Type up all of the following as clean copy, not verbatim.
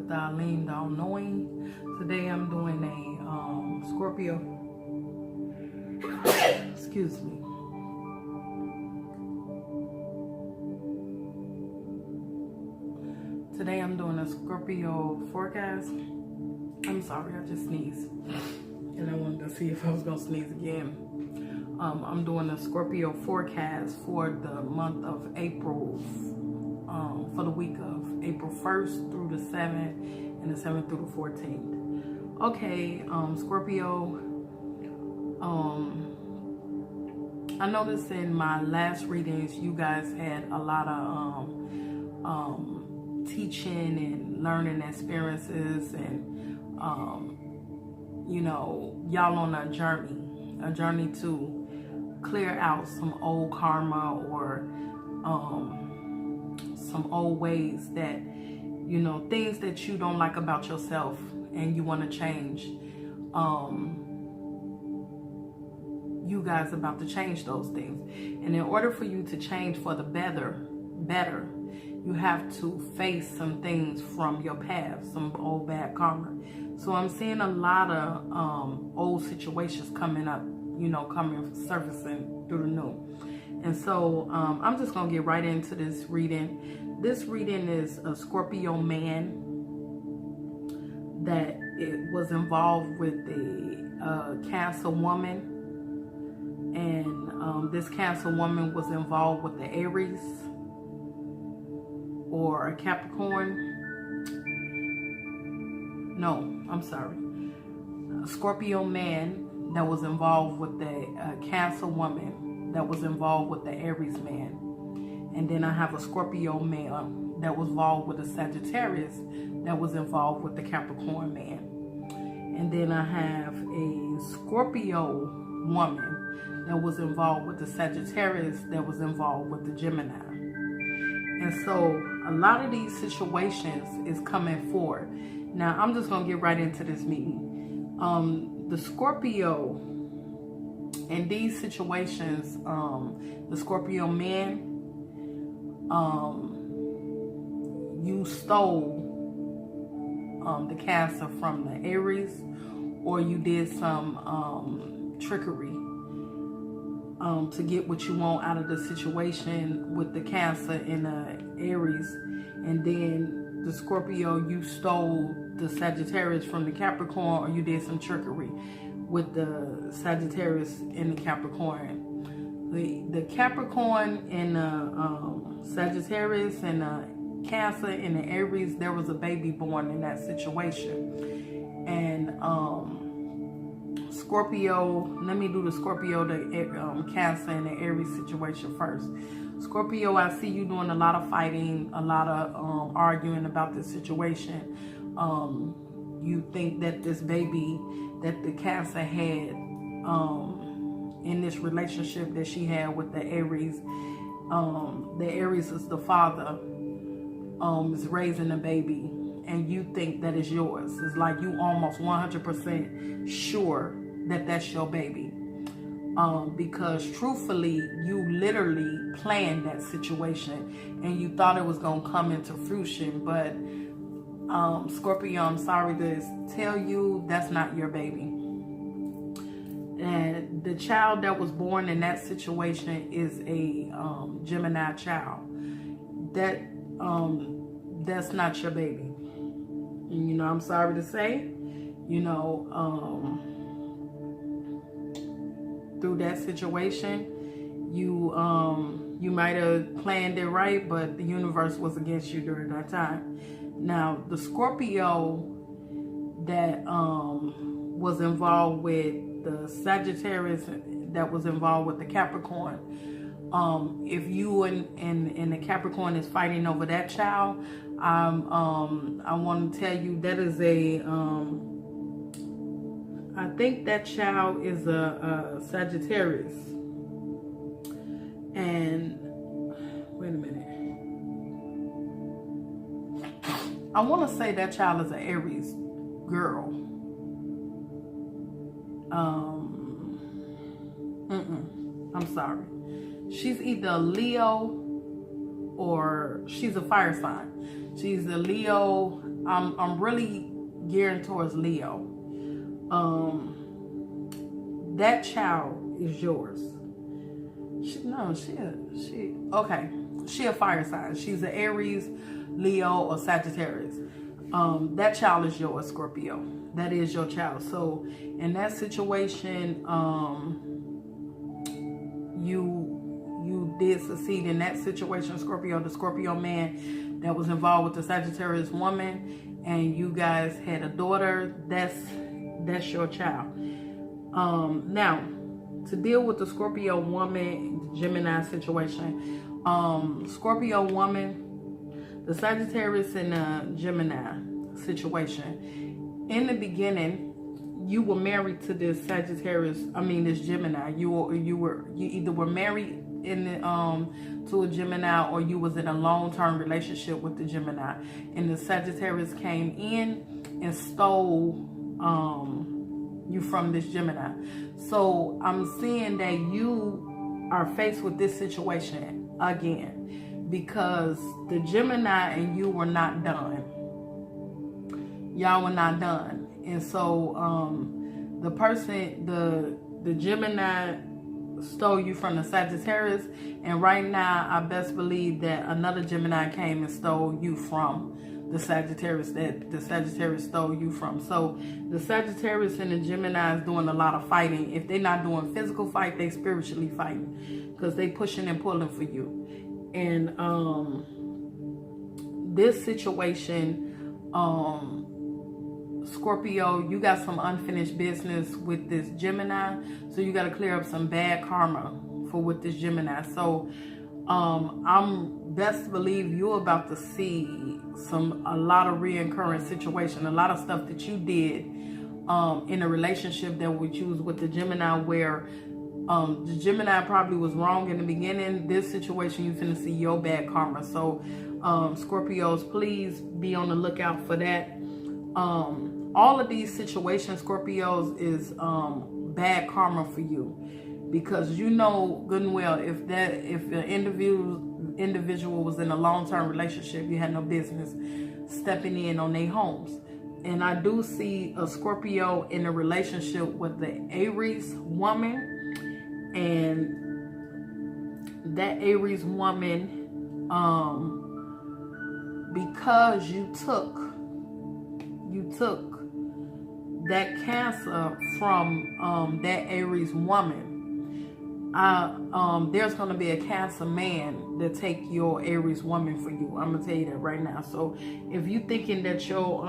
Darlene, the all-knowing. Today I'm doing a Scorpio. Excuse me. Today I'm doing a Scorpio forecast. I'm sorry, I just sneezed. And I wanted to see if I was going to sneeze again. I'm doing a Scorpio forecast for the month of April, for the week of April 1st through the 7th and the 7th through the 14th. Okay, Scorpio, I noticed in my last readings, you guys had a lot of teaching and learning experiences, and you know, y'all on a journey to clear out some old karma or some old ways that, you know, things that you don't like about yourself and you want to change. You guys about to change those things, and in order for you to change for the better, you have to face some things from your past, some old bad karma. So I'm seeing a lot of old situations coming up, you know, surfacing through the new. And so I'm just gonna get right into this reading. This reading is a Scorpio man that it was involved with a Cancer woman, and this Cancer woman was involved with the Aries or a Capricorn. No, I'm sorry. A Scorpio man that was involved with the Cancer woman that was involved with the Aries man. And then I have a Scorpio man that was involved with a Sagittarius that was involved with the Capricorn man. And then I have a Scorpio woman that was involved with the Sagittarius that was involved with the Gemini. And so a lot of these situations is coming forward. Now I'm just going to get right into this meeting. The Scorpio in these situations, the Scorpio man, you stole the Cancer from the Aries, or you did some trickery to get what you want out of the situation with the Cancer and the Aries. And then the Scorpio, you stole the Sagittarius from the Capricorn, or you did some trickery with the Sagittarius and the Capricorn. The Capricorn and the Sagittarius and the Cancer and the Aries, there was a baby born in that situation. And Scorpio, let me do the Scorpio, the Cancer and the Aries situation first. Scorpio, I see you doing a lot of fighting, a lot of arguing about this situation. You think that this baby that the Cancer had in this relationship that she had with the Aries is the father, is raising the baby, and you think that is yours. It's like you almost 100% sure that that's your baby. Because truthfully, you literally planned that situation and you thought it was going to come into fruition. But Scorpio, I'm sorry to tell you, that's not your baby. And the child that was born in that situation is a Gemini child. That's not your baby. You know, I'm sorry to say, you know, through that situation, you might have planned it right, but the universe was against you during that time. Now, the Scorpio that was involved with the Sagittarius that was involved with the Capricorn, if you and the Capricorn is fighting over that child, I want to tell you that is I think that child is a Sagittarius. And wait a minute. I want to say that child is an Aries girl. I'm sorry. She's either a Leo or she's a fire sign. She's a Leo, I'm really gearing towards Leo. That child is yours. She a fire sign. She's an Aries, Leo, or Sagittarius. That child is yours, Scorpio. That is your child. So in that situation, you did succeed in that situation, Scorpio. The Scorpio man that was involved with the Sagittarius woman, and you guys had a daughter. That's your child. Now, to deal with the Scorpio woman, Gemini situation, Scorpio woman, the Sagittarius and the Gemini situation. In the beginning, you were married to this this Gemini. You either were married to a Gemini, or you was in a long-term relationship with the Gemini, and the Sagittarius came in and stole you from this Gemini. So I'm seeing that you are faced with this situation again, because the Gemini and you were not done. Y'all were not done. And so the Gemini stole you from the Sagittarius, and right now I best believe that another Gemini came and stole you from the Sagittarius that the Sagittarius stole you from. So the Sagittarius and the Gemini is doing a lot of fighting. If they're not doing physical fight, they spiritually fighting, because they pushing and pulling for you. And this situation, Scorpio, you got some unfinished business with this Gemini, so you got to clear up some bad karma with this Gemini. So I'm best believe you're about to see a lot of reoccurring situation, a lot of stuff that you did in a relationship that would choose with the Gemini, where the Gemini probably was wrong in the beginning. This situation, you finna see your bad karma. So Scorpios, please be on the lookout for that. All of these situations, Scorpios, is bad karma for you, because you know good and well if the individual was in a long-term relationship, you had no business stepping in on their homes. And I do see a Scorpio in a relationship with the Aries woman, and that Aries woman, because you took that Cancer from that Aries woman, there's going to be a Cancer man that take your Aries woman for you. I'm going to tell you that right now. So if you thinking that your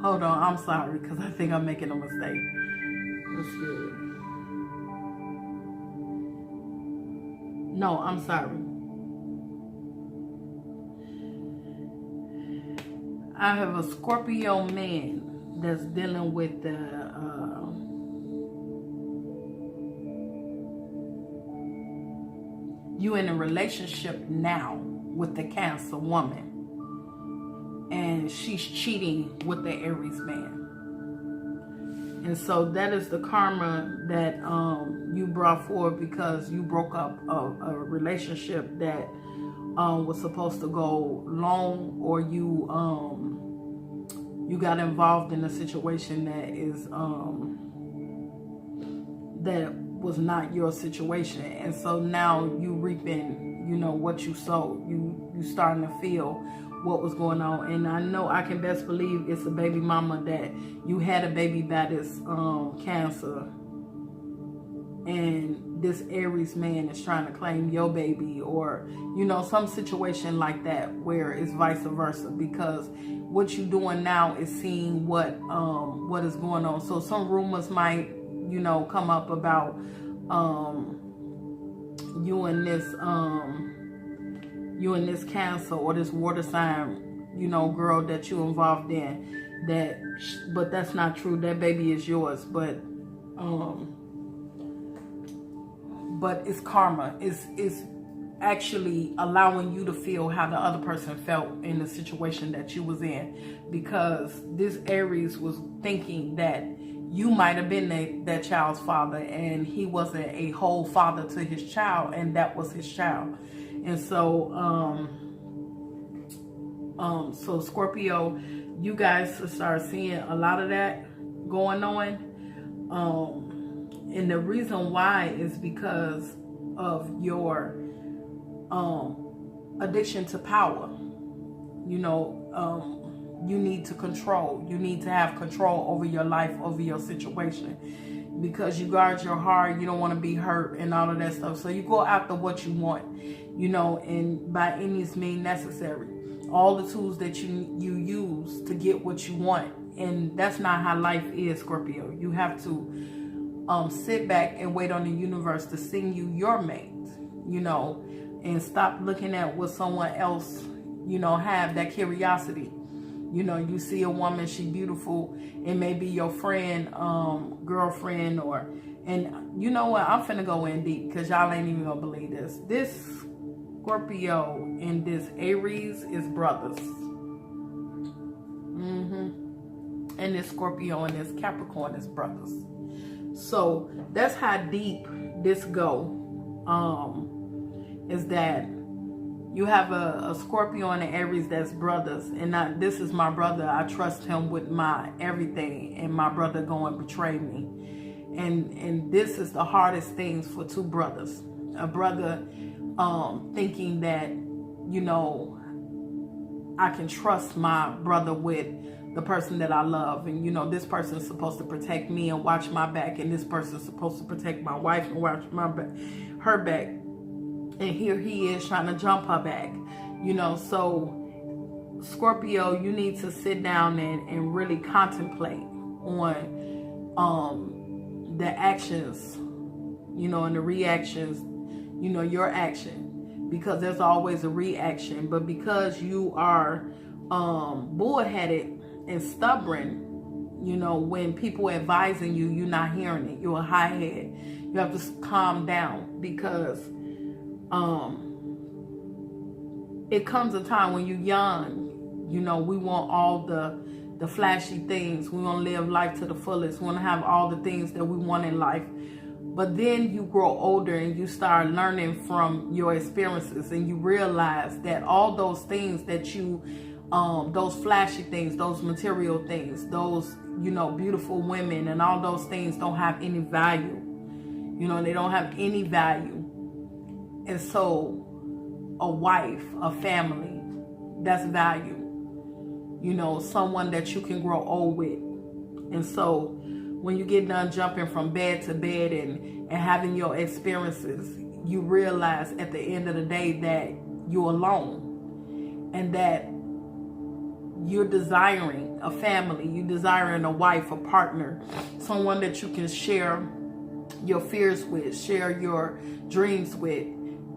hold on, I'm sorry, because I think I'm making a mistake. Let's see. No, I'm sorry. I have a Scorpio man that's dealing with the you in a relationship now with the Cancer woman, and she's cheating with the Aries man. And so that is the karma that you brought forward, because you broke up a relationship that was supposed to go long, or you got involved in a situation that is that was not your situation. And so now you reaping, what you sowed. You starting to feel what was going on. And I know, I can best believe it's a baby mama that you had a baby by this Cancer, and this Aries man is trying to claim your baby, or some situation like that, where it's vice versa, because what you're doing now is seeing what is going on. So some rumors might come up about you and this Cancer or this water sign girl that you involved in, but that's not true. That baby is yours, but it's karma. It's actually allowing you to feel how the other person felt in the situation that you was in, because this Aries was thinking that you might have been that child's father, and he wasn't a whole father to his child, and that was his child. And so so Scorpio, you guys start seeing a lot of that going on. And the reason why is because of your addiction to power. You know, you need to control. You need to have control over your life, over your situation. Because you guard your heart, you don't want to be hurt and all of that stuff. So you go after what you want, you know, and by any means necessary. All the tools that you use to get what you want. And that's not how life is, Scorpio. You have to sit back and wait on the universe to send you your mate, you know, and stop looking at what someone else, you know, have, that curiosity. You know, you see a woman, she beautiful, it may be your friend, girlfriend, and you know what, I'm finna go in deep because y'all ain't even gonna believe this. This Scorpio and this Aries is brothers. And this Scorpio and this Capricorn is brothers. So that's how deep this go. Is that you have a Scorpio and an Aries that's brothers, and this is my brother. I trust him with my everything, and my brother go and betray me. And this is the hardest things for two brothers. A brother thinking that, you know, I can trust my brother with the person that I love, and you know, this person is supposed to protect me and watch my back, and this person is supposed to protect my wife and watch her back. And here he is trying to jump her back, you know. So Scorpio, you need to sit down and really contemplate on the actions, you know, and the reactions, you know, your action, because there's always a reaction. But because you are bullheaded and stubborn, you know, when people advising you, you're not hearing it. You're a high head. You have to calm down, because it comes a time when you're young, you know, we want all the flashy things. We want to live life to the fullest. We want to have all the things that we want in life. But then you grow older and you start learning from your experiences, and you realize that all those things that you, those flashy things, those material things, those, you know, beautiful women and all those things don't have any value. You know, they don't have any value. And so a wife, a family, that's value. You know, someone that you can grow old with. And so when you get done jumping from bed to bed and having your experiences, you realize at the end of the day that you're alone, and that you're desiring a family, you're desiring a wife, a partner, someone that you can share your fears with, share your dreams with.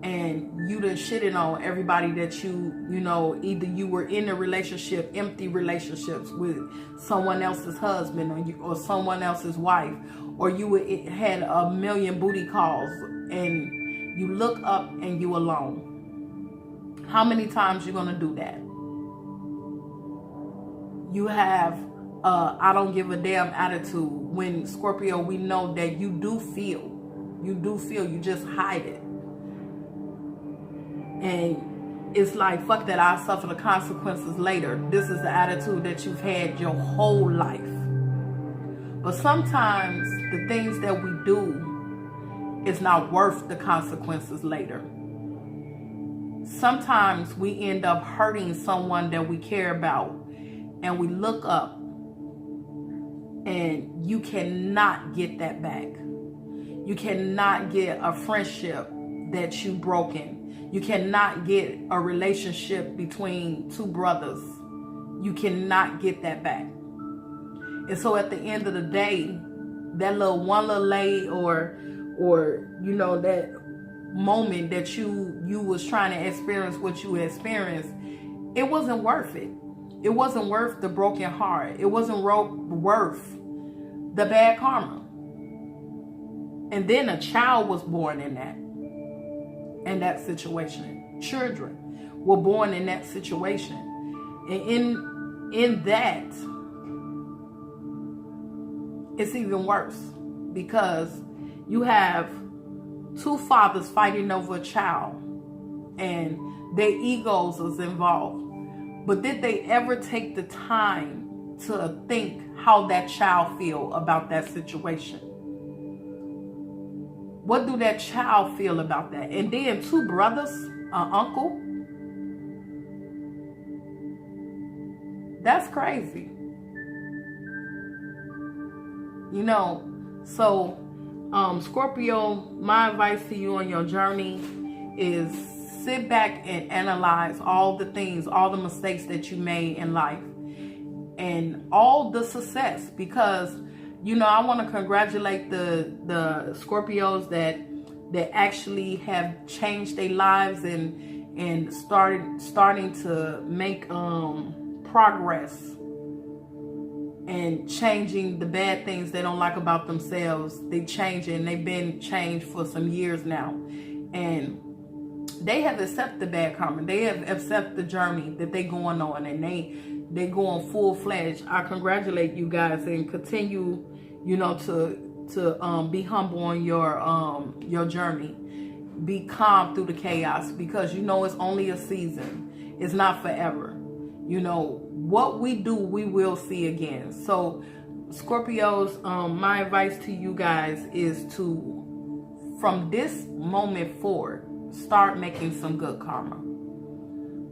And you done shitted on everybody that you know, either you were in a relationship, empty relationships with someone else's husband, or someone else's wife, or you had a million booty calls, and you look up and you alone. How many times you gonna do that? You have I don't give a damn attitude. When Scorpio, we know that you do feel, you just hide it. And it's like, fuck that, I'll suffer the consequences later. This is the attitude that you've had your whole life. But sometimes the things that we do is not worth the consequences later. Sometimes we end up hurting someone that we care about, and we look up and you cannot get that back. You cannot get a friendship that you broken. You cannot get a relationship between two brothers. You cannot get that back. And so at the end of the day, that one little lay or you know, that moment that you was trying to experience what you experienced, it wasn't worth it. It wasn't worth the broken heart. It wasn't worth the bad karma. And then a child was born in that situation. Children were born in that situation. And in that, it's even worse, because you have two fathers fighting over a child and their egos is involved. But did they ever take the time to think how that child feel about that situation? What do that child feel about that? And then two brothers, an uncle. That's crazy. You know, so Scorpio, my advice to you on your journey is sit back and analyze all the things, all the mistakes that you made in life and all the success, because you know, I want to congratulate the Scorpios that actually have changed their lives and starting to make progress and changing the bad things they don't like about themselves. They changing. They've been changed for some years now, and they have accepted the bad karma. They have accepted the journey that they going on, and they going full fledged. I congratulate you guys and continue, you know, to be humble on your journey. Be calm through the chaos, because you know it's only a season. It's not forever. You know, what we do, we will see again. So Scorpios, my advice to you guys is to, from this moment forward, start making some good karma.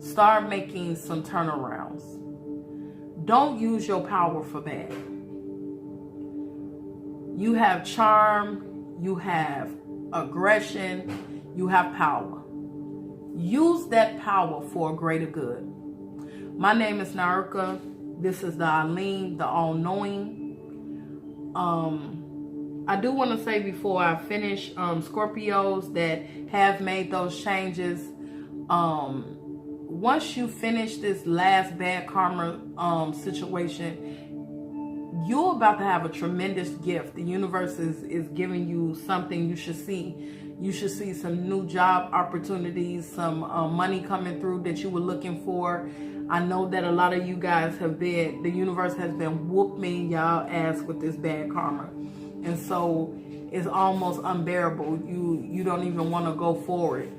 Start making some turnarounds. Don't use your power for bad. You have charm, you have aggression, you have power. Use that power for a greater good. My name is Narika. This is the Aline, the all-knowing. I do want to say before I finish, Scorpios that have made those changes, once you finish this last bad karma situation, you're about to have a tremendous gift. The universe is giving you something you should see. You should see some new job opportunities, some money coming through that you were looking for. I know that a lot of you guys have been, the universe has been whooping y'all ass with this bad karma. And so it's almost unbearable. You don't even want to go forward.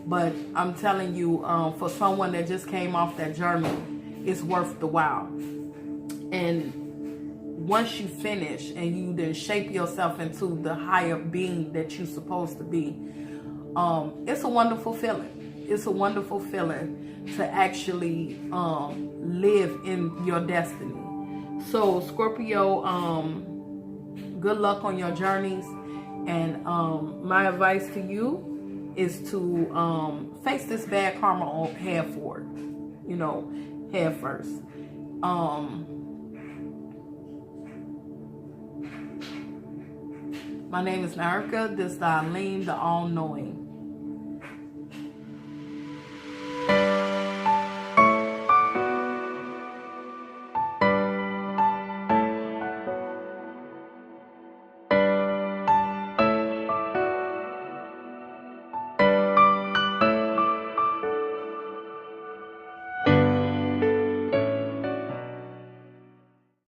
But I'm telling you, for someone that just came off that journey, it's worth the while. And once you finish and you then shape yourself into the higher being that you're supposed to be, it's a wonderful feeling. It's a wonderful feeling to actually live in your destiny. So Scorpio, good luck on your journeys. And my advice to you is to face this bad karma on head forward. You know, head first. My name is Narika. This is Aline, the all-knowing.